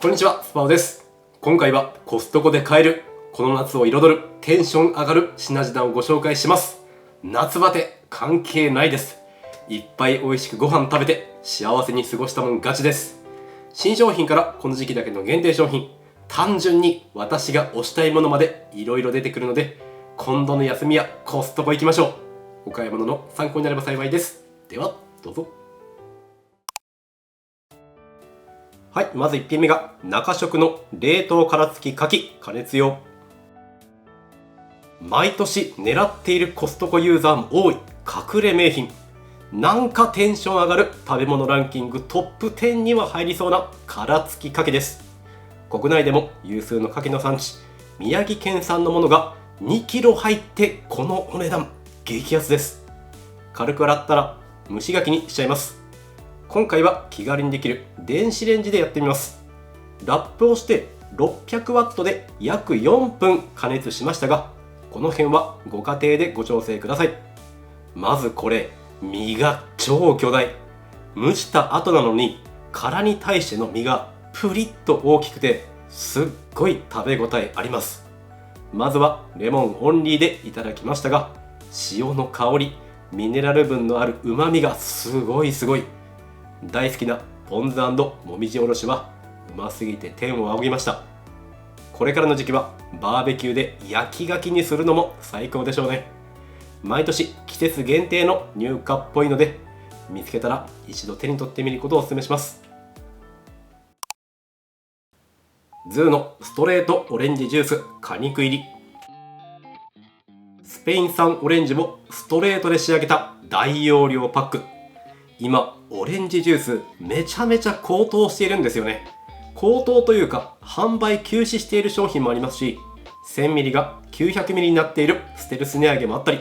こんにちは、スパオです。今回はコストコで買えるこの夏を彩るテンション上がる品々をご紹介します。夏バテ関係ないです。いっぱい美味しくご飯食べて幸せに過ごしたもん勝ちです。新商品からこの時期だけの限定商品、単純に私が推したいものまでいろいろ出てくるので、今度の休みはコストコ行きましょう。お買い物の参考になれば幸いです。ではどうぞ。はい、まず1品目が中食の冷凍殻付き牡蠣加熱用。毎年狙っているコストコユーザーも多い隠れ名品、なんかテンション上がる食べ物ランキングトップ10には入りそうな殻付き牡蠣です。国内でも有数の牡蠣の産地、宮城県産のものが2キロ入ってこのお値段、激安です。軽く洗ったら蒸し牡蠣にしちゃいます。今回は気軽にできる電子レンジでやってみます。ラップをして600ワットで約4分加熱しましたが、この辺はご家庭でご調整ください。まずこれ、身が超巨大。蒸した後なのに殻に対しての身がプリッと大きくて、すっごい食べ応えあります。まずはレモンオンリーでいただきましたが、塩の香り、ミネラル分のある旨味がすごい。大好きなポン酢&もみじおろしはうますぎて天を仰ぎました。これからの時期はバーベキューで焼き牡蠣にするのも最高でしょうね。毎年季節限定の入荷っぽいので、見つけたら一度手に取ってみることをお勧めします。ズーのストレートオレンジジュース果肉入り。スペイン産オレンジをストレートで仕上げた大容量パック。今オレンジジュースめちゃめちゃ高騰しているんですよね。高騰というか販売休止している商品もありますし、 1000ml が 900ml になっているステルス値上げもあったり、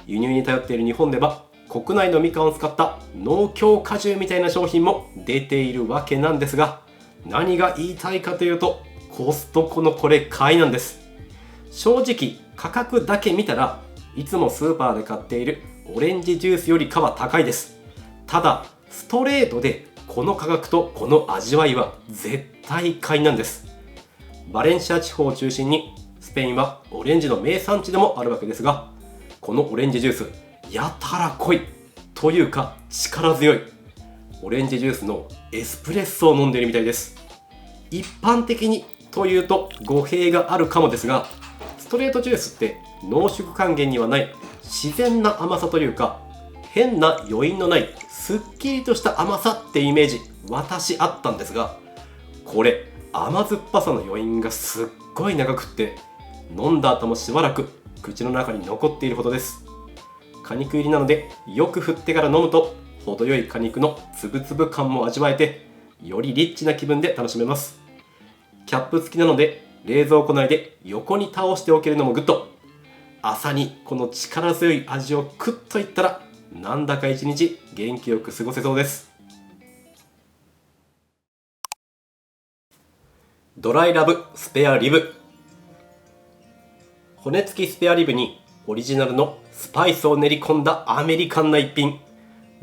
輸入に頼っている日本では国内のみかんを使った農協果汁みたいな商品も出ているわけなんですが、何が言いたいかというと、コストコのこれ買いなんです。正直価格だけ見たらいつもスーパーで買っているオレンジジュースよりかは高いです。ただストレートでこの価格とこの味わいは絶対買いなんです。バレンシア地方を中心にスペインはオレンジの名産地でもあるわけですが、このオレンジジュースやたら濃いというか力強い。オレンジジュースのエスプレッソを飲んでいるみたいです。一般的にというと語弊があるかもですが、ストレートジュースって濃縮還元にはない自然な甘さというか、変な余韻のないすっきりとした甘さってイメージ私あったんですが、これ甘酸っぱさの余韻がすっごい長くって、飲んだ後もしばらく口の中に残っているほどです。果肉入りなのでよく振ってから飲むと程よい果肉のつぶつぶ感も味わえて、よりリッチな気分で楽しめます。キャップ付きなので冷蔵庫内で横に倒しておけるのもグッド。朝にこの力強い味をクッといったら、なんだか一日元気よく過ごせそうです。ドライラブスペアリブ。骨付きスペアリブにオリジナルのスパイスを練り込んだアメリカンな一品。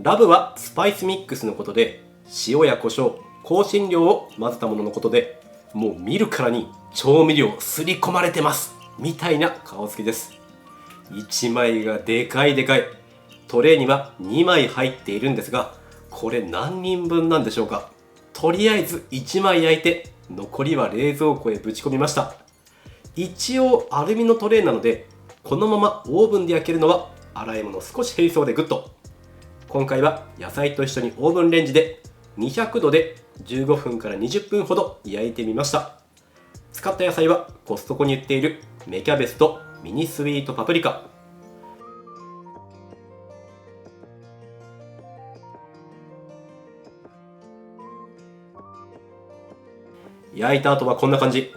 ラブはスパイスミックスのことで、塩や胡椒、香辛料を混ぜたもののことで、もう見るからに調味料すり込まれてますみたいな顔つきです。1枚がでかい。トレーには2枚入っているんですが、これ何人分なんでしょうか。とりあえず1枚焼いて、残りは冷蔵庫へぶち込みました。一応アルミのトレーなので、このままオーブンで焼けるのは洗い物少し減りそうでグッド。今回は野菜と一緒にオーブンレンジで200度で15分から20分ほど焼いてみました。使った野菜はコストコに売っている芽キャベツとミニスイートパプリカ。焼いた後はこんな感じ。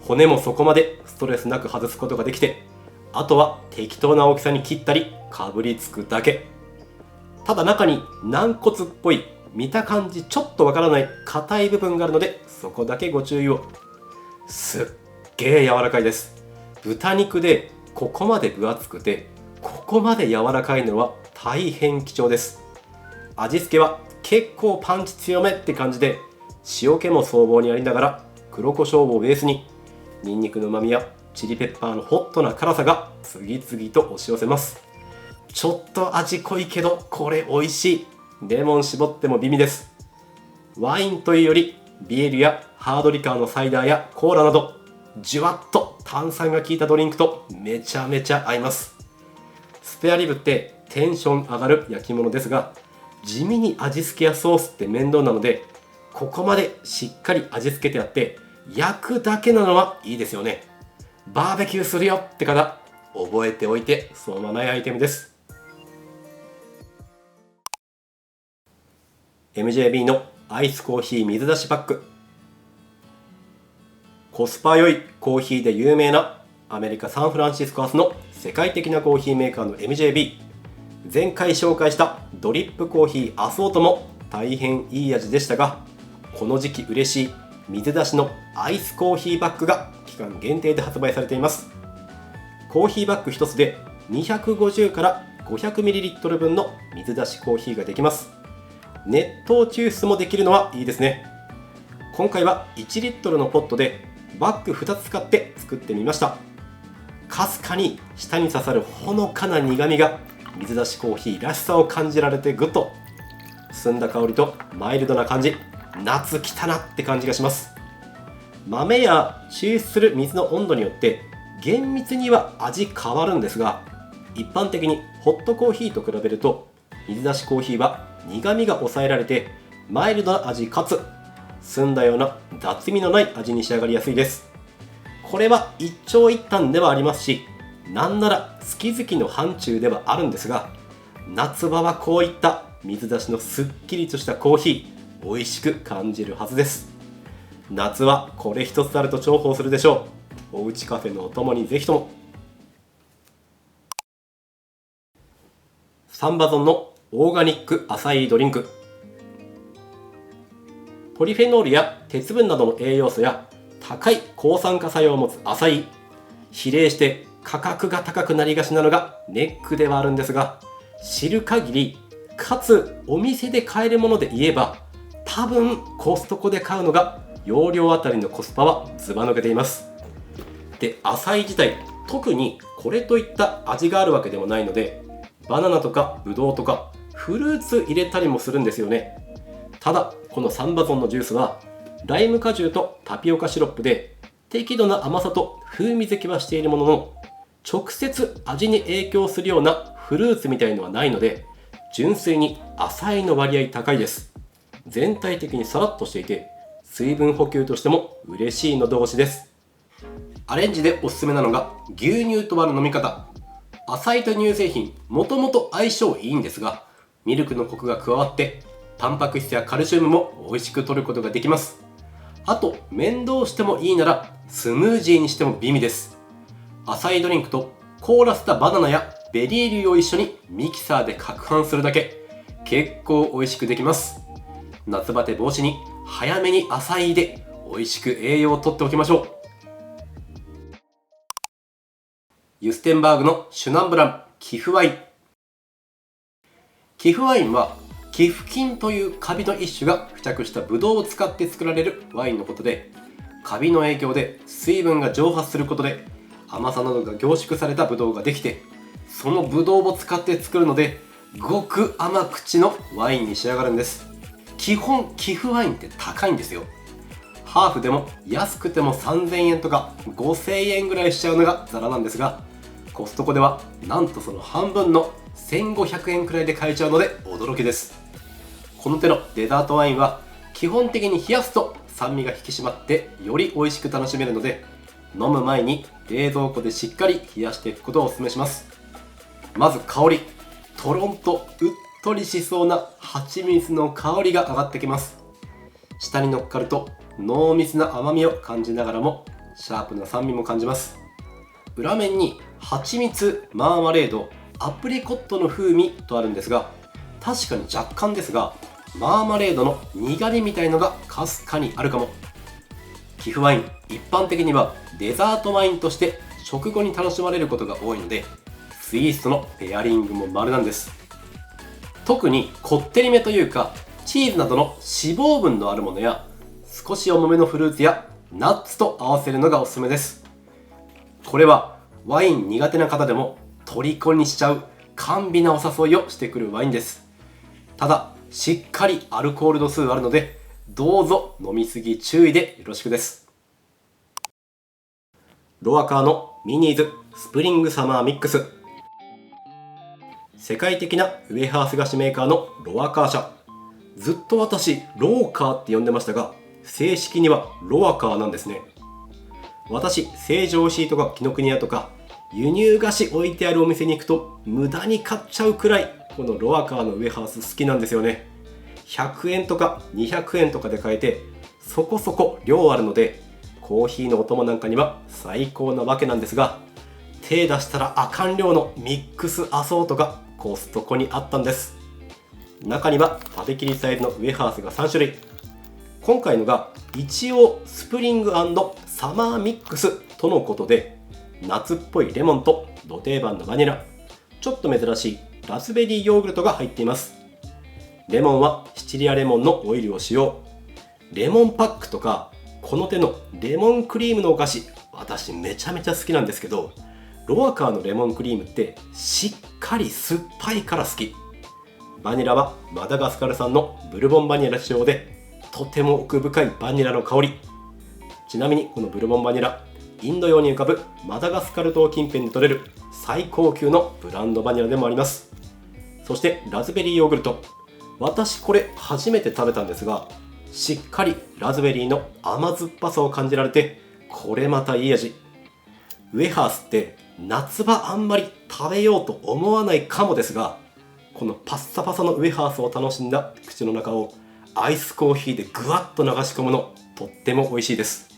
骨もそこまでストレスなく外すことができて、あとは適当な大きさに切ったりかぶりつくだけ。ただ中に軟骨っぽい、見た感じちょっとわからない硬い部分があるので、そこだけご注意を。すっげー柔らかいです。豚肉でここまで分厚くてここまで柔らかいのは大変貴重です。味付けは結構パンチ強めって感じで、塩気も相応にありながら黒胡椒をベースにニンニクの旨味やチリペッパーのホットな辛さが次々と押し寄せます。ちょっと味濃いけどこれ美味しい。レモン絞っても美味です。ワインというよりビールやハードリカーのサイダーやコーラなどじゅわっと炭酸が効いたドリンクとめちゃめちゃ合います。スペアリブってテンション上がる焼き物ですが、地味に味付けやソースって面倒なので、ここまでしっかり味付けてあって焼くだけなのはいいですよね。バーベキューするよって方、覚えておいて損はないアイテムです。 MJB のアイスコーヒー水出しパック。コスパ良いコーヒーで有名なアメリカ・サンフランシスコ発の世界的なコーヒーメーカーの MJB。 前回紹介したドリップコーヒーアソートも大変いい味でしたが、この時期嬉しい水出しのアイスコーヒーバッグが期間限定で発売されています。コーヒーバッグ1つで250から500ml 分の水出しコーヒーができます。熱湯抽出もできるのはいいですね。今回は1リットルのポットでバッグ2つ使って作ってみました。かすかに舌に刺さるほのかな苦みが水出しコーヒーらしさを感じられてグッと、澄んだ香りとマイルドな感じ、夏来たなって感じがします。豆や抽出する水の温度によって厳密には味変わるんですが、一般的にホットコーヒーと比べると水出しコーヒーは苦みが抑えられてマイルドな味かつ澄んだような雑味のない味に仕上がりやすいです。これは一長一短ではありますし、なんなら好き好きの範疇ではあるんですが、夏場はこういった水出しのすっきりとしたコーヒー美味しく感じるはずです。夏はこれ一つあると重宝するでしょう。おうちカフェのお供にぜひとも。サンバゾンのオーガニックアサイードリンク。ポリフェノールや鉄分などの栄養素や高い抗酸化作用を持つアサイー、比例して価格が高くなりがちなのがネックではあるんですが、知る限りかつお店で買えるもので言えば多分コストコで買うのが容量あたりのコスパはずば抜けています。で、アサイ自体特にこれといった味があるわけでもないので、バナナとかブドウとかフルーツ入れたりもするんですよね。ただこのサンバゾンのジュースはライム果汁とタピオカシロップで適度な甘さと風味付けはしているものの、直接味に影響するようなフルーツみたいのはないので、純粋にアサイの割合高いです。全体的にさらっとしていて水分補給としても嬉しい喉越しです。アレンジでおすすめなのが牛乳と割る飲み方。アサイと乳製品もともと相性いいんですが、ミルクのコクが加わってタンパク質やカルシウムも美味しく摂ることができます。あと面倒してもいいならスムージーにしても美味です。アサイドリンクと凍らせたバナナやベリー類を一緒にミキサーで攪拌するだけ、結構美味しくできます。夏バテ防止に早めにアサイで美味しく栄養をとっておきましょう。ユステンバーグのシュナンブラン寄付ワイン。寄付ワインは寄付菌というカビの一種が付着したブドウを使って作られるワインのことで、カビの影響で水分が蒸発することで甘さなどが凝縮されたブドウができて、そのブドウを使って作るので極甘口のワインに仕上がるんです。基本寄付ワインって高いんですよ。ハーフでも安くても3000円とか5000円ぐらいしちゃうのがザラなんですが、コストコではなんとその半分の1500円くらいで買えちゃうので驚きです。この手のデザートワインは基本的に冷やすと酸味が引き締まってより美味しく楽しめるので、飲む前に冷蔵庫でしっかり冷やしていくことをお勧めします。まず香り、とろんとうっとりしそうな蜂蜜の香りが上がってきます。舌に乗っかると濃密な甘みを感じながらもシャープな酸味も感じます。裏面に蜂蜜、マーマレード、アプリコットの風味とあるんですが、確かに若干ですがマーマレードの苦味みたいのがかすかにあるかも。寄付ワイン、一般的にはデザートワインとして食後に楽しまれることが多いので、スイーツとのペアリングも丸なんです。特にこってりめというかチーズなどの脂肪分のあるものや少し重めのフルーツやナッツと合わせるのがおすすめです。これはワイン苦手な方でも虜にしちゃう甘美なお誘いをしてくるワインです。ただしっかりアルコール度数あるので、どうぞ飲みすぎ注意でよろしくです。ロアカーのミニーズスプリングサマーミックス。世界的なウエハース菓子メーカーのロアカー社。ずっと私ローカーって呼んでましたが、正式にはロアカーなんですね。私成城石井とか紀ノ国屋とか輸入菓子置いてあるお店に行くと無駄に買っちゃうくらい、このロアカーのウエハース好きなんですよね。100円とか200円とかで買えて、そこそこ量あるのでコーヒーのお供なんかには最高なわけなんですが、手出したらあかん量のミックスアソートがコストコにあったんです。中には食べきりサイズのウエハースが3種類。今回のが一応スプリング&サマーミックスとのことで、夏っぽいレモンとド定番のバニラ、ちょっと珍しいラズベリーヨーグルトが入っています。レモンはシチリアレモンのオイルを使用。レモンパックとかこの手のレモンクリームのお菓子、私めちゃめちゃ好きなんですけど、ロアカーのレモンクリームってしっかり酸っぱいから好き。バニラはマダガスカル産のブルボンバニラ使用で、とても奥深いバニラの香り。ちなみにこのブルボンバニラ、インド洋に浮かぶマダガスカル島近辺で採れる最高級のブランドバニラでもあります。そしてラズベリーヨーグルト、私これ初めて食べたんですが、しっかりラズベリーの甘酸っぱさを感じられて、これまたいい味。ウエハースって夏場あんまり食べようと思わないかもですが、このパッサパサのウエハースを楽しんだ口の中をアイスコーヒーでぐわっと流し込むの、とっても美味しいです。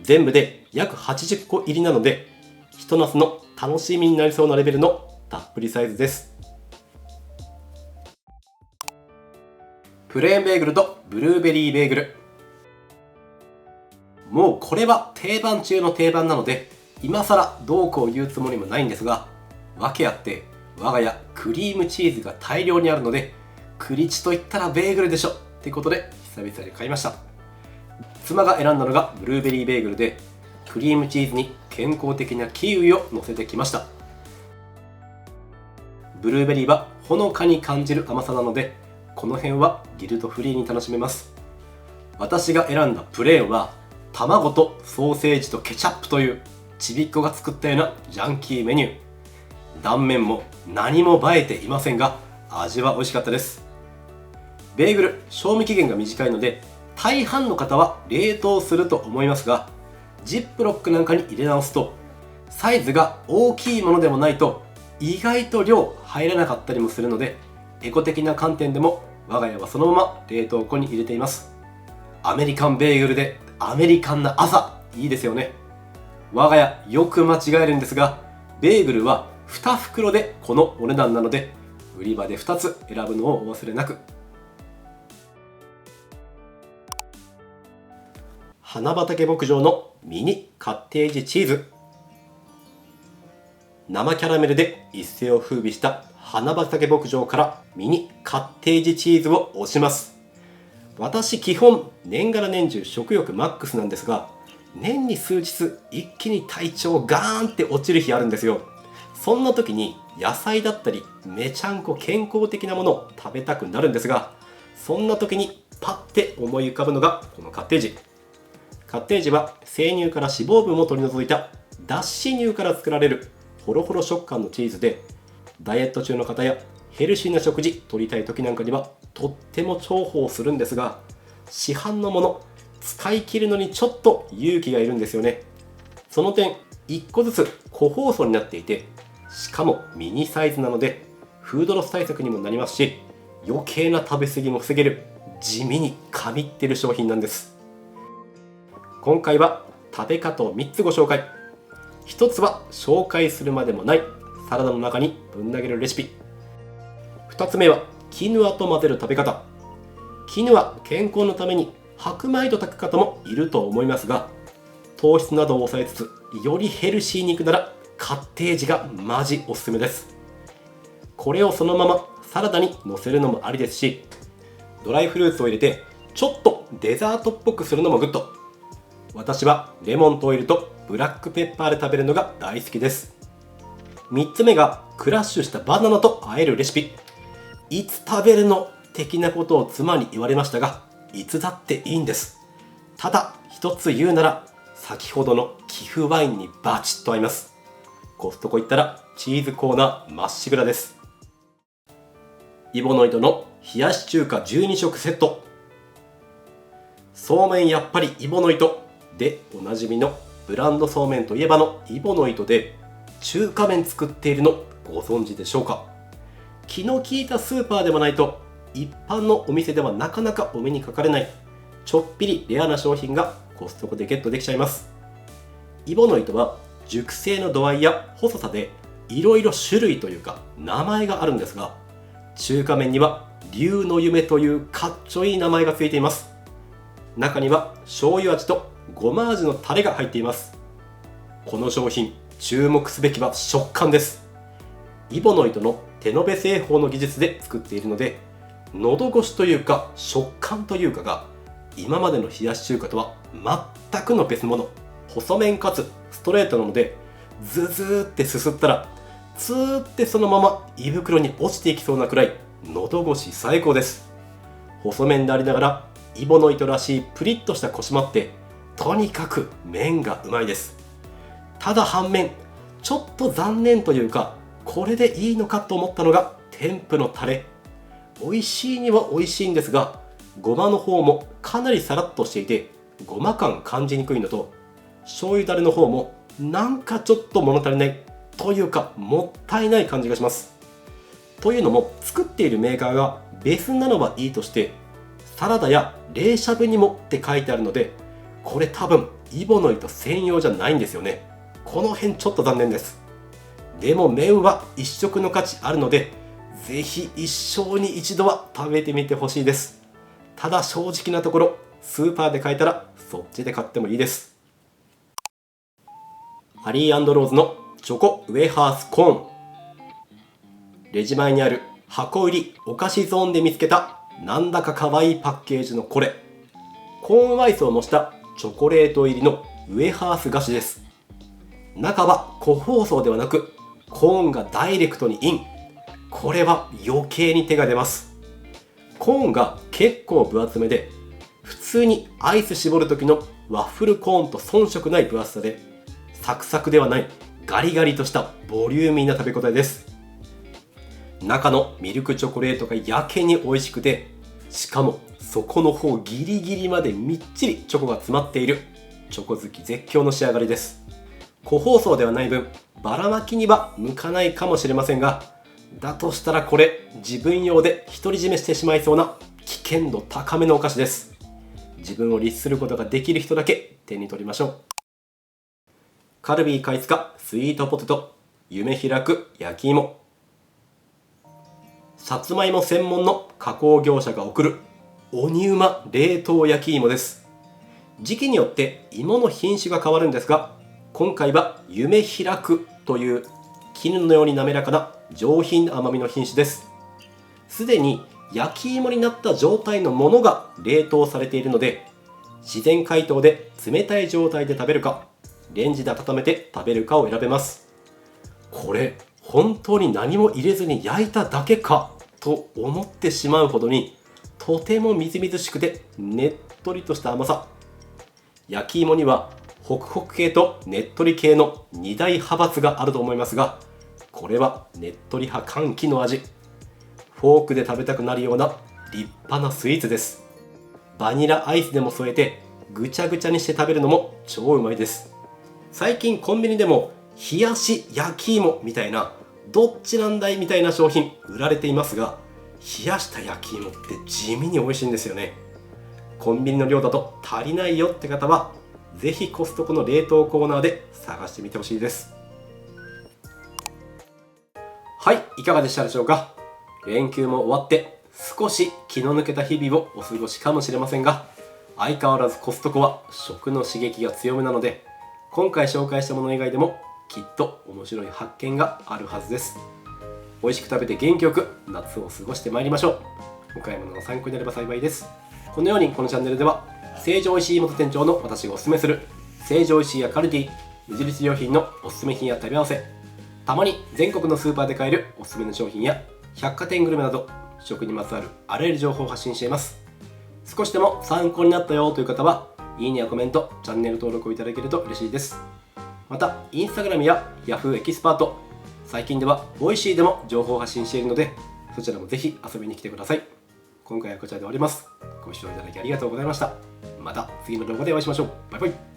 全部で約80個入りなので、ひと夏の楽しみになりそうなレベルのたっぷりサイズです。プレーンベーグルとブルーベリーベーグル。もうこれは定番中の定番なので、今更どうこう言うつもりもないんですが、訳あって我が家クリームチーズが大量にあるので、クリチと言ったらベーグルでしょってことで久々に買いました。妻が選んだのがブルーベリーベーグルで、クリームチーズに健康的なキウイを乗せてきました。ブルーベリーはほのかに感じる甘さなので、この辺はギルトフリーに楽しめます。私が選んだプレーンは卵とソーセージとケチャップというちびっこが作ったようなジャンキーメニュー。断面も何も映えていませんが、味は美味しかったです。ベーグル賞味期限が短いので、大半の方は冷凍すると思いますが、ジップロックなんかに入れ直すと、サイズが大きいものでもないと意外と量入らなかったりもするので、エコ的な観点でも我が家はそのまま冷凍庫に入れています。アメリカンベーグルでアメリカンな朝、いいですよね。我が家よく間違えるんですが、ベーグルは2袋でこのお値段なので、売り場で2つ選ぶのをお忘れなく。花畑牧場のミニカッテージチーズ。生キャラメルで一世を風靡した花畑牧場からミニカッテージチーズを推します。私基本年がら年中食欲マックスなんですが、年に数日一気に体調ガーンって落ちる日あるんですよ。そんな時に野菜だったりめちゃんこ健康的なものを食べたくなるんですが、そんな時にパッて思い浮かぶのがこのカッテージ。カッテージは生乳から脂肪分を取り除いた脱脂乳から作られるホロホロ食感のチーズで、ダイエット中の方やヘルシーな食事取りたい時なんかにはとっても重宝するんですが、市販のもの使い切るのにちょっと勇気がいるんですよね。その点1個ずつ個包装になっていて、しかもミニサイズなのでフードロス対策にもなりますし、余計な食べ過ぎも防げる地味に神ってる商品なんです。今回は食べ方を3つご紹介。1つは紹介するまでもないサラダの中にぶん投げるレシピ。2つ目はキヌアと混ぜる食べ方。キヌア健康のために白米と炊く方もいると思いますが、糖質などを抑えつつよりヘルシーにいくならカッテージがマジおすすめです。これをそのままサラダにのせるのもありですし、ドライフルーツを入れてちょっとデザートっぽくするのもグッド。私はレモンとオイルとブラックペッパーで食べるのが大好きです。3つ目がクラッシュしたバナナと和えるレシピ。いつ食べるの的なことを妻に言われましたが、いつだっていいんです。ただ一つ言うなら、先ほどの貴腐ワインにバチッと合います。コストコ行ったらチーズコーナーまっしぐらです。イボノイトの冷やし中華12食セット。そうめんやっぱりイボノイトでおなじみのブランドそうめんといえばのイボノイトで、中華麺作っているのご存知でしょうか。気の利いたスーパーではないと一般のお店ではなかなかお目にかかれないちょっぴりレアな商品がコストコでゲットできちゃいます。イボノイトは熟成の度合いや細さでいろいろ種類というか名前があるんですが、中華麺には龍の夢というかっちょいい名前がついています。中には醤油味とごま味のタレが入っています。この商品注目すべきは食感です。イボノイトの手延べ製法の技術で作っているので、喉越しというか食感というかが今までの冷やし中華とは全くの別物。細麺かつストレートなので、ズズーってすすったらツーってそのまま胃袋に落ちていきそうなくらい喉越し最高です。細麺でありながらイボノイトらしいプリッとしたコシもあって、とにかく麺がうまいです。ただ反面ちょっと残念というか、これでいいのかと思ったのが添付のタレ。美味しいには美味しいんですが、ごまの方もかなりサラッとしていてごま感感じにくいのと、醤油だれの方もなんかちょっと物足りないというかもったいない感じがします。というのも作っているメーカーが別なのはいいとして、サラダや冷しゃぶにもって書いてあるので、これ多分イボノイト専用じゃないんですよね。この辺ちょっと残念です。でも麺は一食の価値あるので、ぜひ一生に一度は食べてみてほしいです。ただ正直なところ、スーパーで買えたらそっちで買ってもいいです。ハリー&ローズのチョコウェハースコーン。レジ前にある箱売りお菓子ゾーンで見つけたなんだか可愛いパッケージのこれ、コーンアイスを模したチョコレート入りのウェハース菓子です。中は個包装ではなくコーンがダイレクトにイン。これは余計に手が出ます。コーンが結構分厚めで、普通にアイス絞る時のワッフルコーンと遜色ない分厚さで、サクサクではないガリガリとしたボリューミーな食べ応えです。中のミルクチョコレートがやけに美味しくて、しかも底の方ギリギリまでみっちりチョコが詰まっている、チョコ好き絶叫の仕上がりです。個包装ではない分ばらまきには向かないかもしれませんが、だとしたらこれ自分用で独り占めしてしまいそうな危険度高めのお菓子です。自分を律することができる人だけ手に取りましょう。カルビー貝塚スイートポテト夢開く焼き芋。さつまいも専門の加工業者が送る鬼うま冷凍焼き芋です。時期によって芋の品種が変わるんですが、今回は夢開くという絹のように滑らかな上品な甘みの品種です。すでに焼き芋になった状態のものが冷凍されているので、自然解凍で冷たい状態で食べるか、レンジで温めて食べるかを選べます。これ本当に何も入れずに焼いただけかと思ってしまうほどに、とてもみずみずしくてねっとりとした甘さ。焼き芋にはホクホク系とねっとり系の2大派閥があると思いますが、これはねっとり派歓喜の味。フォークで食べたくなるような立派なスイーツです。バニラアイスでも添えてぐちゃぐちゃにして食べるのも超うまいです。最近コンビニでも冷やし焼き芋みたいな、どっちなんだいみたいな商品売られていますが、冷やした焼き芋って地味に美味しいんですよね。コンビニの量だと足りないよって方は、ぜひコストコの冷凍コーナーで探してみてほしいです。はい、いかがでしたでしょうか。連休も終わって少し気の抜けた日々をお過ごしかもしれませんが、相変わらずコストコは食の刺激が強めなので、今回紹介したもの以外でもきっと面白い発見があるはずです。美味しく食べて元気よく夏を過ごしてまいりましょう。お買い物の参考になれば幸いです。このようにこのチャンネルでは成城石井元店長の私がおすすめする成城石井やカルディ、無印良品のおすすめ品や食べ合わせ、たまに全国のスーパーで買えるおすすめの商品や百貨店グルメなど食にまつわるあらゆる情報を発信しています。少しでも参考になったよという方はいいねやコメント、チャンネル登録をいただけると嬉しいです。またインスタグラムや Yahoo エキスパート、最近ではボイシーでも情報を発信しているのでそちらもぜひ遊びに来てください。今回はこちらで終わります。ご視聴いただきありがとうございました。また次の動画でお会いしましょう。バイバイ。